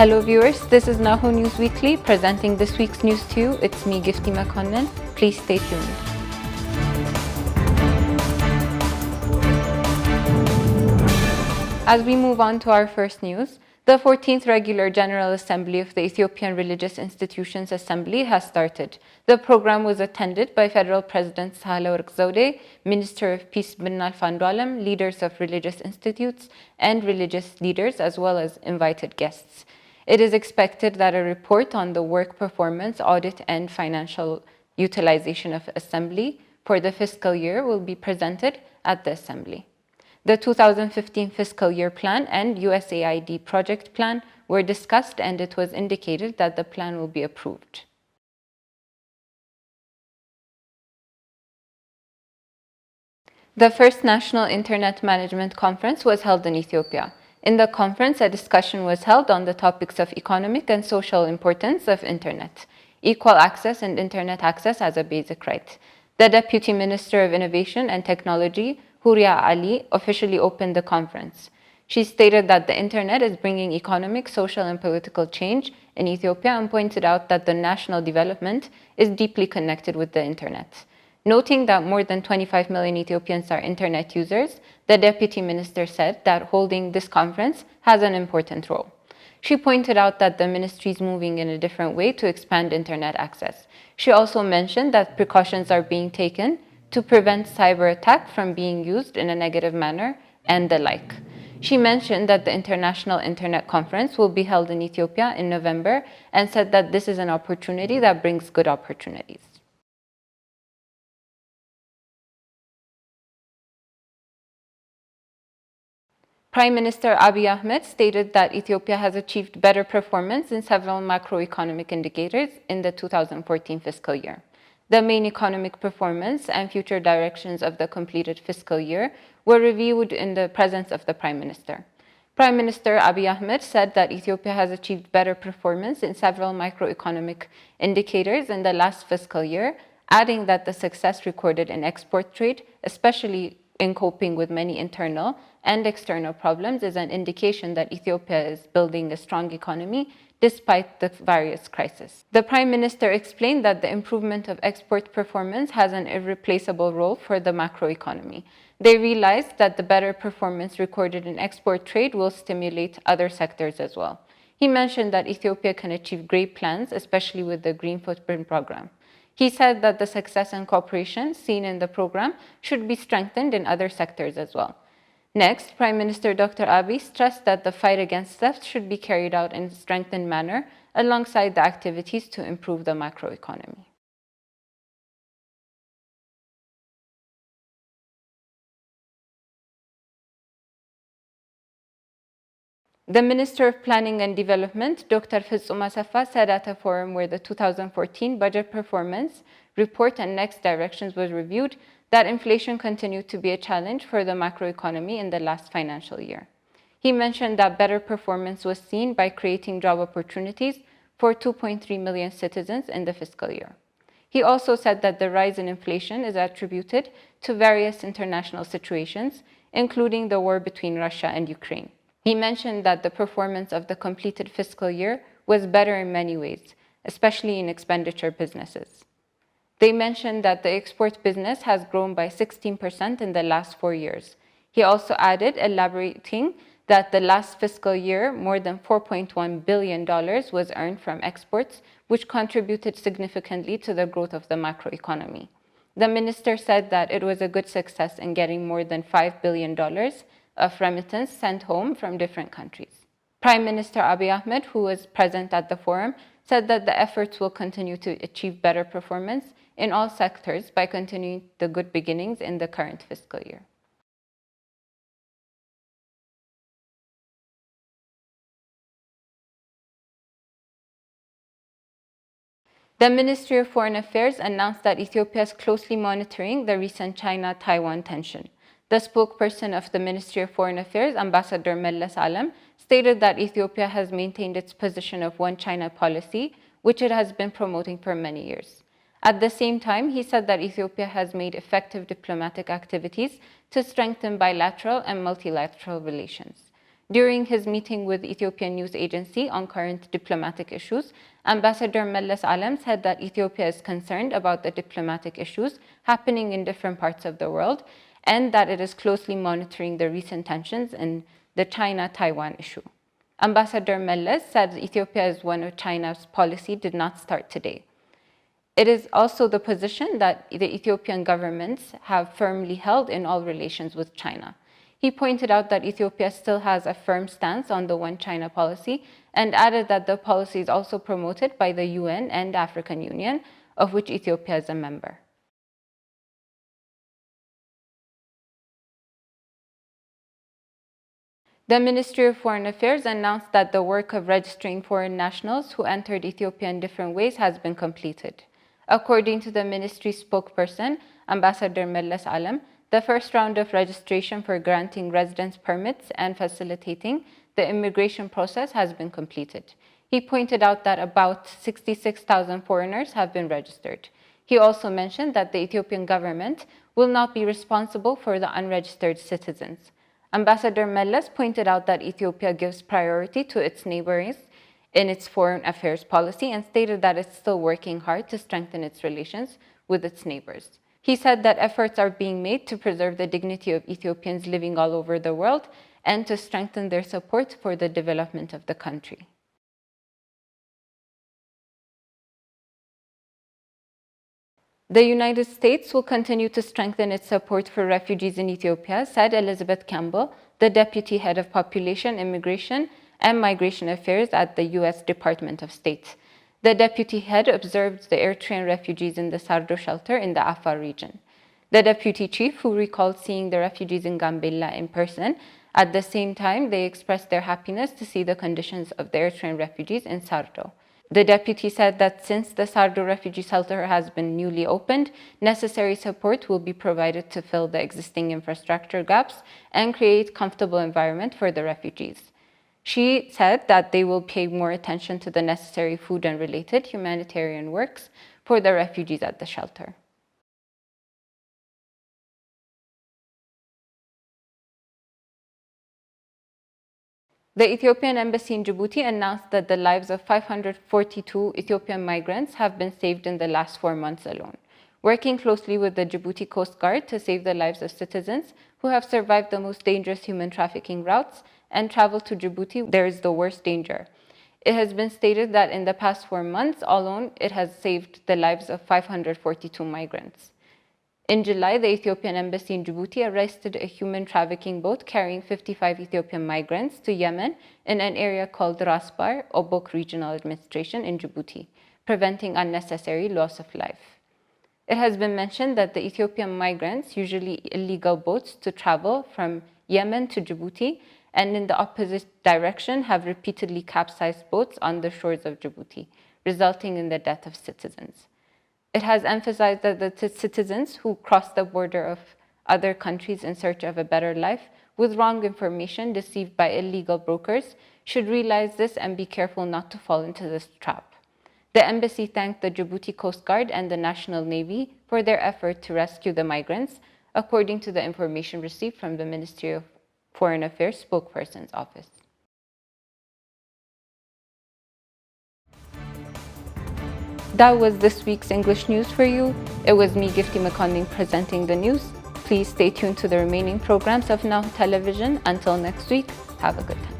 Hello viewers, this is Nahoo News Weekly presenting this week's news to you. It's me, Gifty Makonnen. Please stay tuned. As we move on to our first news, the 14th Regular General Assembly of the Ethiopian Religious Institutions Assembly has started. The program was attended by Federal President Sahle-Work Zewde, Minister of Peace Binalf Andu'alem, leaders of religious institutes, and religious leaders, as well as invited guests. It is expected that a report on the work performance, audit, and financial utilization of Assembly for the fiscal year will be presented at the Assembly. The 2015 fiscal year plan and USAID project plan were discussed, and it was indicated that the plan will be approved. The first National Internet Management Conference was held in Ethiopia. In the conference, a discussion was held on the topics of economic and social importance of Internet, equal access and Internet access as a basic right. The Deputy Minister of Innovation and Technology, Huria Ali, officially opened the conference. She stated that the Internet is bringing economic, social, and political change in Ethiopia and pointed out that the national development is deeply connected with the Internet. Noting that more than 25 million Ethiopians are Internet users, the Deputy Minister said that holding this conference has an important role. She pointed out that the ministry is moving in a different way to expand Internet access. She also mentioned that precautions are being taken to prevent cyber attack from being used in a negative manner and the like. She mentioned that the International Internet Conference will be held in Ethiopia in November and said that this is an opportunity that brings good opportunities. Prime Minister Abiy Ahmed stated that Ethiopia has achieved better performance in several macroeconomic indicators in the 2014 fiscal year. The main economic performance and future directions of the completed fiscal year were reviewed in the presence of the Prime Minister. Prime Minister Abiy Ahmed said that Ethiopia has achieved better performance in several macroeconomic indicators in the last fiscal year, adding that the success recorded in export trade, especially in coping with many internal and external problems, is an indication that Ethiopia is building a strong economy despite the various crises. The Prime Minister explained that the improvement of export performance has an irreplaceable role for the macroeconomy. They realized that the better performance recorded in export trade will stimulate other sectors as well. He mentioned that Ethiopia can achieve great plans, especially with the Green Footprint program. He said that the success and cooperation seen in the program should be strengthened in other sectors as well. Next, Prime Minister Dr. Abiy stressed that the fight against theft should be carried out in a strengthened manner alongside the activities to improve the macroeconomy. The Minister of Planning and Development, Dr. Fitsum Assefa, said at a forum where the 2014 budget performance report and next directions was reviewed that inflation continued to be a challenge for the macroeconomy in the last financial year. He mentioned that better performance was seen by creating job opportunities for 2.3 million citizens in the fiscal year. He also said that the rise in inflation is attributed to various international situations, including the war between Russia and Ukraine. He mentioned that the performance of the completed fiscal year was better in many ways, especially in expenditure businesses. They mentioned that the export business has grown by 16% in the last 4 years. He also added, elaborating that the last fiscal year, more than $4.1 billion was earned from exports, which contributed significantly to the growth of the macroeconomy. The minister said that it was a good success in getting more than $5 billion of remittance sent home from different countries. Prime Minister Abiy Ahmed, who was present at the forum, said that the efforts will continue to achieve better performance in all sectors by continuing the good beginnings in the current fiscal year. The Ministry of Foreign Affairs announced that Ethiopia is closely monitoring the recent China-Taiwan tension. The spokesperson of the Ministry of Foreign Affairs, Ambassador Meles Alem, stated that Ethiopia has maintained its position of one China policy, which it has been promoting for many years. At the same time, he said that Ethiopia has made effective diplomatic activities to strengthen bilateral and multilateral relations. During his meeting with Ethiopian news agency on current diplomatic issues, Ambassador Meles Alem said that Ethiopia is concerned about the diplomatic issues happening in different parts of the world and that it is closely monitoring the recent tensions in the China-Taiwan issue. Ambassador Meles said Ethiopia is one of China's policy did not start today. It is also the position that the Ethiopian governments have firmly held in all relations with China. He pointed out that Ethiopia still has a firm stance on the One China policy and added that the policy is also promoted by the UN and African Union, of which Ethiopia is a member. The Ministry of Foreign Affairs announced that the work of registering foreign nationals who entered Ethiopia in different ways has been completed. According to the ministry spokesperson, Ambassador Meles Alem, the first round of registration for granting residence permits and facilitating the immigration process has been completed. He pointed out that about 66,000 foreigners have been registered. He also mentioned that the Ethiopian government will not be responsible for the unregistered citizens. Ambassador Meles pointed out that Ethiopia gives priority to its neighbors in its foreign affairs policy and stated that it's still working hard to strengthen its relations with its neighbors. He said that efforts are being made to preserve the dignity of Ethiopians living all over the world and to strengthen their support for the development of the country. The United States will continue to strengthen its support for refugees in Ethiopia, said Elizabeth Campbell, the Deputy Head of Population, Immigration, and Migration Affairs at the U.S. Department of State. The deputy head observed the Eritrean refugees in the Sardo shelter in the Afar region. The deputy chief, who recalled seeing the refugees in Gambela in person, at the same time, they expressed their happiness to see the conditions of the Eritrean refugees in Sardo. The deputy said that since the Sardo refugee shelter has been newly opened, necessary support will be provided to fill the existing infrastructure gaps and create comfortable environment for the refugees. She said that they will pay more attention to the necessary food and related humanitarian works for the refugees at the shelter. The Ethiopian embassy in Djibouti announced that the lives of 542 Ethiopian migrants have been saved in the last 4 months alone, working closely with the Djibouti Coast Guard to save the lives of citizens who have survived the most dangerous human trafficking routes and traveled to Djibouti. There is the worst danger. It has been stated that in the past 4 months alone, it has saved the lives of 542 migrants. In July, the Ethiopian embassy in Djibouti arrested a human trafficking boat carrying 55 Ethiopian migrants to Yemen in an area called Rasbar, Obok Regional Administration in Djibouti, preventing unnecessary loss of life. It has been mentioned that the Ethiopian migrants, usually illegal boats to travel from Yemen to Djibouti and in the opposite direction, have repeatedly capsized boats on the shores of Djibouti, resulting in the death of citizens. It has emphasized that the citizens who cross the border of other countries in search of a better life with wrong information deceived by illegal brokers should realize this and be careful not to fall into this trap. The embassy thanked the Djibouti Coast Guard and the National Navy for their effort to rescue the migrants, according to the information received from the Ministry of Foreign Affairs spokesperson's office. That was this week's English news for you. It was me, Gifty McConding, presenting the news. Please stay tuned to the remaining programs of Nahoo Television. Until next week, have a good time.